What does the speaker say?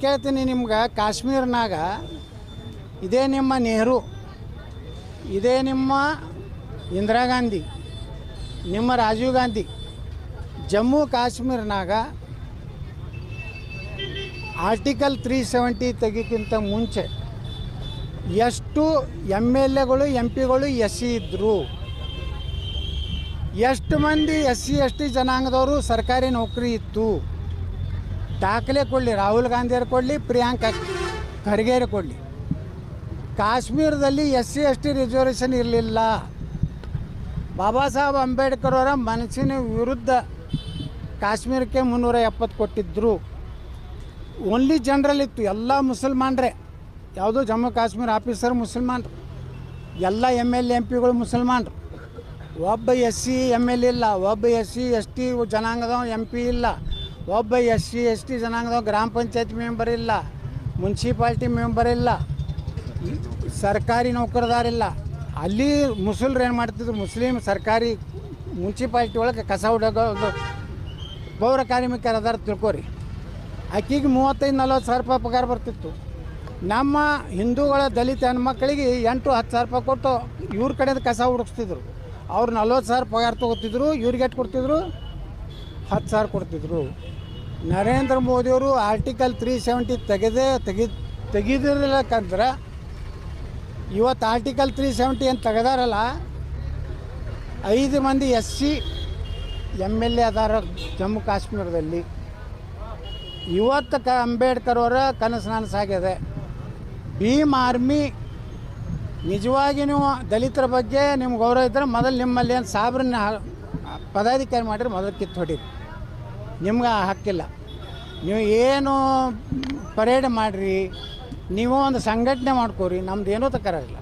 ಕೇಳ್ತೀನಿ ನಿಮ್ಗೆ, ಕಾಶ್ಮೀರ್ನಾಗ ಇದೇ ನಿಮ್ಮ ನೆಹರು, ಇದೇ ನಿಮ್ಮ ಇಂದಿರಾ ಗಾಂಧಿ, ನಿಮ್ಮ ರಾಜೀವ್ ಗಾಂಧಿ. ಜಮ್ಮು ಕಾಶ್ಮೀರ್ನಾಗ ಆರ್ಟಿಕಲ್ 370 ತೆಗಿಕ್ಕಿಂತ ಮುಂಚೆ ಎಷ್ಟು MLAಗಳು MP ಗಳು SC ಇದ್ದರು, ಎಷ್ಟು ಮಂದಿ SC ST ಜನಾಂಗದವರು ಸರ್ಕಾರಿ ನೌಕರಿ ಇತ್ತು, ದಾಖಲೆ ಕೊಡಲಿ. ರಾಹುಲ್ ಗಾಂಧಿಯರು ಕೊಡಲಿ, ಪ್ರಿಯಾಂಕಾ ಖರ್ಗೆಯರು ಕೊಡಲಿ. ಕಾಶ್ಮೀರದಲ್ಲಿ SC ST ರಿಸರ್ವೇಷನ್ ಇರಲಿಲ್ಲ. ಬಾಬಾ ಸಾಹೇಬ್ ಅಂಬೇಡ್ಕರ್ ಅವರ ಮನಸ್ಸಿನ ವಿರುದ್ಧ ಕಾಶ್ಮೀರಕ್ಕೆ 370 ಕೊಟ್ಟಿದ್ದರು. ಓನ್ಲಿ ಜನರಲ್ ಇತ್ತು, ಎಲ್ಲ ಮುಸಲ್ಮಾನ್ರೆ. ಯಾವುದೋ ಜಮ್ಮು ಕಾಶ್ಮೀರ ಆಫೀಸರ್ ಮುಸಲ್ಮಾನ್ರು, ಎಲ್ಲ MLA MPಗಳು ಮುಸಲ್ಮಾನ್ರು. ಒಬ್ಬ SC MLA ಇಲ್ಲ, ಒಬ್ಬ SC ST ಜನಾಂಗದವ MP ಇಲ್ಲ, ಒಬ್ಬ SC ST ಜನಾಂಗದವ ಗ್ರಾಮ ಪಂಚಾಯತ್ ಮೆಂಬರ್ ಇಲ್ಲ, ಮುನ್ಸಿಪಾಲ್ಟಿ ಮೆಂಬರ್ ಇಲ್ಲ, ಸರ್ಕಾರಿ ನೌಕರದಾರಿಲ್ಲ. ಅಲ್ಲಿ ಮುಸಲ್ರು ಏನು ಮಾಡ್ತಿದ್ರು, ಮುಸ್ಲಿಮ್ ಸರ್ಕಾರಿ ಮುನ್ಸಿಪಾಲ್ಟಿ ಒಳಗೆ ಕಸ ಹೊಡೋದು ಪೌರ ಕಾರ್ಮಿಕರು ಅದಾರ ತಿಳ್ಕೊರಿ. ಆಕೆಗೆ 35-40 ಸಾವಿರ ರೂಪಾಯಿ ಪಗಾರ ಬರ್ತಿತ್ತು. ನಮ್ಮ ಹಿಂದೂಗಳ ದಲಿತ ಹೆಣ್ಮಕ್ಳಿಗೆ 8-10 ಸಾವಿರ ರೂಪಾಯಿ ಕೊಟ್ಟು ಇವ್ರ ಕಡೆಯಿಂದ ಕಸ ಹುಡುಕ್ತಿದ್ರು. ಅವ್ರು 40 ಸಾವಿರ ಪಗಾರ ತೊಗೋತಿದ್ರು, ಇವ್ರಿಗೆ ಎಷ್ಟು ಕೊಡ್ತಿದ್ರು? 10 ಸಾವಿರ ಕೊಡ್ತಿದ್ರು. ನರೇಂದ್ರ ಮೋದಿಯವರು ಆರ್ಟಿಕಲ್ 370 ತೆಗೆದಿರ್ಲಿಕ್ಕಂದ್ರೆ ಇವತ್ತು ಆರ್ಟಿಕಲ್ 370 ಅಂತ ತೆಗೆದಾರಲ್ಲ, 5 ಮಂದಿ SC MLA ಅದಾರ ಜಮ್ಮು ಕಾಶ್ಮೀರದಲ್ಲಿ. ಇವತ್ತು ಅಂಬೇಡ್ಕರ್ ಅವರ ಕನಸು ನನಸಾಗಿದೆ. ಭೀಮ್ ಆರ್ಮಿ ನಿಜವಾಗಿ ನೀವು ದಲಿತರ ಬಗ್ಗೆ ನಿಮ್ಗೆ ಗೌರವ ಇದ್ದರೆ ಮೊದಲು ನಿಮ್ಮಲ್ಲಿ ಏನು ಸಾಬ್ರನ್ನ ಪದಾಧಿಕಾರಿ ಮಾಡಿದ್ರೆ ಮೊದಲು ಕಿತ್ತು ಹೊಡೀರಿ. ನಿಮ್ಗೆ ಹಕ್ಕಿಲ್ಲ. ನೀವು ಏನು ಪರೇಡ್ ಮಾಡಿರಿ, ನೀವು ಒಂದು ಸಂಘಟನೆ ಮಾಡ್ಕೋರಿ, ನಮ್ದು ಏನೂ ತಕರಾರಿಲ್ಲ.